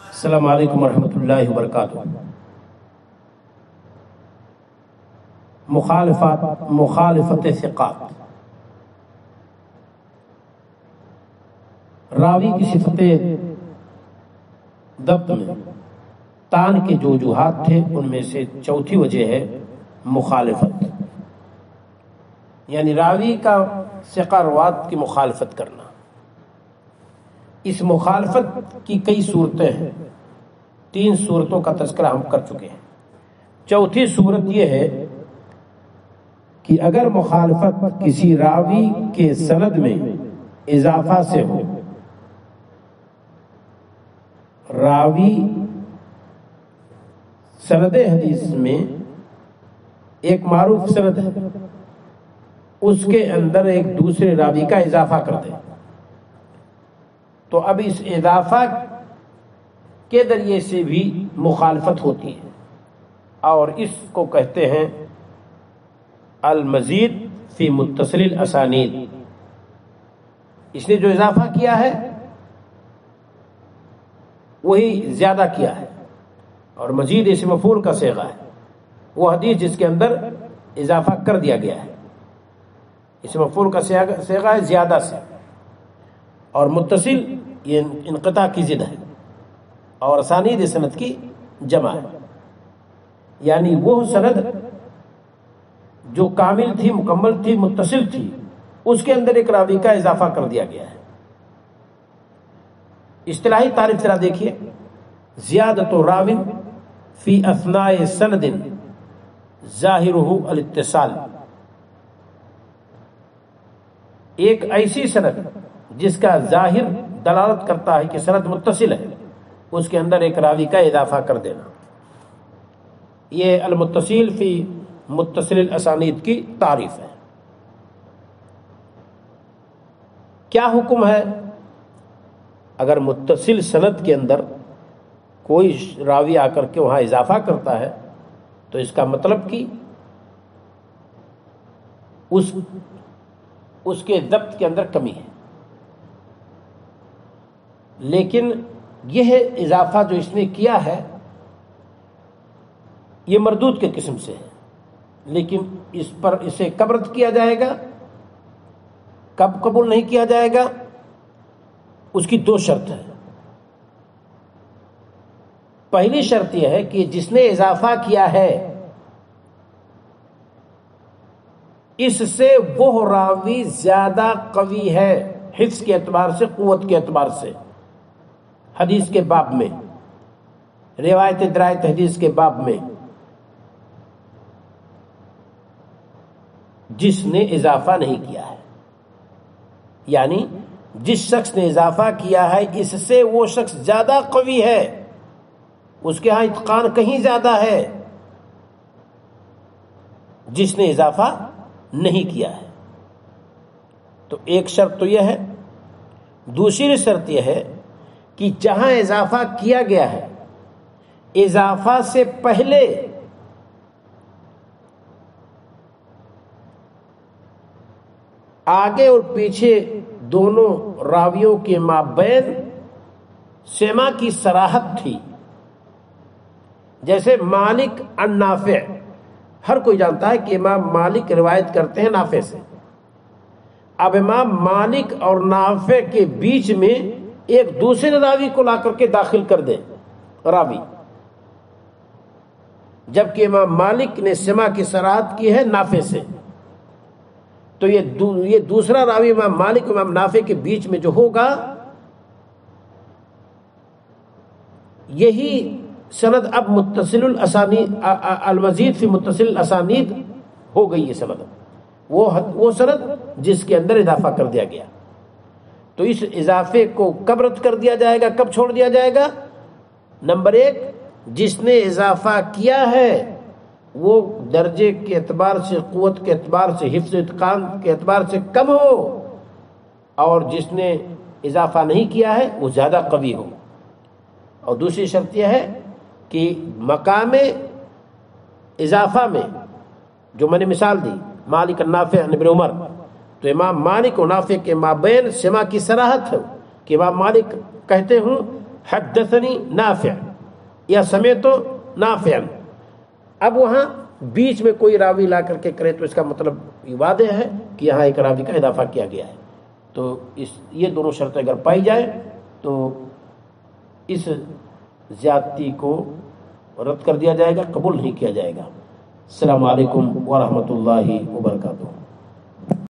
السلام علیکم ورحمۃ اللہ وبرکاتہ۔ مخالفت ثقات، راوی کی صفت ضبط میں تان کے جو وجوہات تھے ان میں سے چوتھی وجہ ہے مخالفت، یعنی راوی کا ثقہ روات کی مخالفت کرنا۔ اس مخالفت کی کئی صورتیں ہیں، 3 صورتوں کا تذکرہ ہم کر چکے ہیں۔ چوتھی صورت یہ ہے کہ اگر مخالفت کسی راوی کے سند میں اضافہ سے ہو، راوی سند حدیث میں ایک معروف سند ہے، اس کے اندر ایک دوسرے راوی کا اضافہ کر دے، تو اب اس اضافہ کے ذریعے سے بھی مخالفت ہوتی ہے، اور اس کو کہتے ہیں المزید فی متصل الاسانید۔ اس نے جو اضافہ کیا ہے وہی زیادہ کیا ہے، اور مزید اسم مفعول کا صیغہ ہے، وہ حدیث جس کے اندر اضافہ کر دیا گیا ہے، اسم مفعول کا صیغہ ہے زیادہ سے، اور متصل یہ انقطاع کی ضد ہے، اور اسانید سند کی جمع ہے، یعنی وہ سند جو کامل تھی، مکمل تھی، متصل تھی، اس کے اندر ایک راوی کا اضافہ کر دیا گیا ہے۔ اصطلاحی تعریف ذرا دیکھیے، زیادۃ راو فی اثناء سند ظاہرہ الاتصال، ایک ایسی سند جس کا ظاہر دلالت کرتا ہے کہ سند متصل ہے، اس کے اندر ایک راوی کا اضافہ کر دینا، یہ المتصل فی متصل الاسانید کی تعریف ہے۔ کیا حکم ہے اگر متصل سند کے اندر کوئی راوی آ کر کے وہاں اضافہ کرتا ہے، تو اس کا مطلب کہ اس کے ضبط کے اندر کمی ہے، لیکن یہ اضافہ جو اس نے کیا ہے یہ مردود کے قسم سے ہے، لیکن اس پر اسے کب رد کیا جائے گا، کب قبول نہیں کیا جائے گا، اس کی 2 شرط ہیں۔ پہلی شرط یہ ہے کہ جس نے اضافہ کیا ہے اس سے وہ راوی زیادہ قوی ہے حفظ کے اعتبار سے، قوت کے اعتبار سے، حدیث کے باب میں، روایت درایت حدیث کے باب میں، جس نے اضافہ نہیں کیا ہے، یعنی جس شخص نے اضافہ کیا ہے اس سے وہ شخص زیادہ قوی ہے، اس کے ہاں اتقان کہیں زیادہ ہے جس نے اضافہ نہیں کیا ہے۔ تو ایک شرط تو یہ ہے۔ دوسری شرط یہ ہے کہ جہاں اضافہ کیا گیا ہے، اضافہ سے پہلے آگے اور پیچھے دونوں راویوں کے مابین سماع کی صراحت تھی، جیسے مالک عن نافع، ہر کوئی جانتا ہے کہ امام مالک روایت کرتے ہیں نافع سے، اب امام مالک اور نافع کے بیچ میں ایک دوسرے راوی کو لا کر کے داخل کر دے راوی، جبکہ امام مالک نے سماع کی صراحت کی ہے نافع سے، تو یہ دوسرا راوی امام مالک اور امام نافع کے بیچ میں جو ہوگا، یہی سند اب متصل الاسانید، المزید فی متصل الاسانید ہو گئی، یہ سند وہ سند جس کے اندر اضافہ کر دیا گیا۔ تو اس اضافے کو کب رد کر دیا جائے گا، کب چھوڑ دیا جائے گا؟ نمبر 1، جس نے اضافہ کیا ہے وہ درجے کے اعتبار سے، قوت کے اعتبار سے، حفظ و اتقان کے اعتبار سے کم ہو، اور جس نے اضافہ نہیں کیا ہے وہ زیادہ قوی ہو۔ اور دوسری شرط یہ ہے کہ مقام اضافہ میں جو میں نے مثال دی، مالک النافع عن ابن عمر، تو امام مالک و نافع کے مابین سما کی صراحت ہے کہ امام مالک کہتے ہوں حدثنی نافع یا سمیت نافع. اب وہاں بیچ میں کوئی راوی لا کر کے کرے تو اس کا مطلب واضح ہے کہ یہاں ایک راوی کا اضافہ کیا گیا ہے. تو یہ دونوں شرطیں اگر پائی جائے تو اس زیادتی کو رد کر دیا جائے گا، قبول نہیں کیا جائے گا. السلام علیکم ورحمۃ اللہ وبرکاتہ.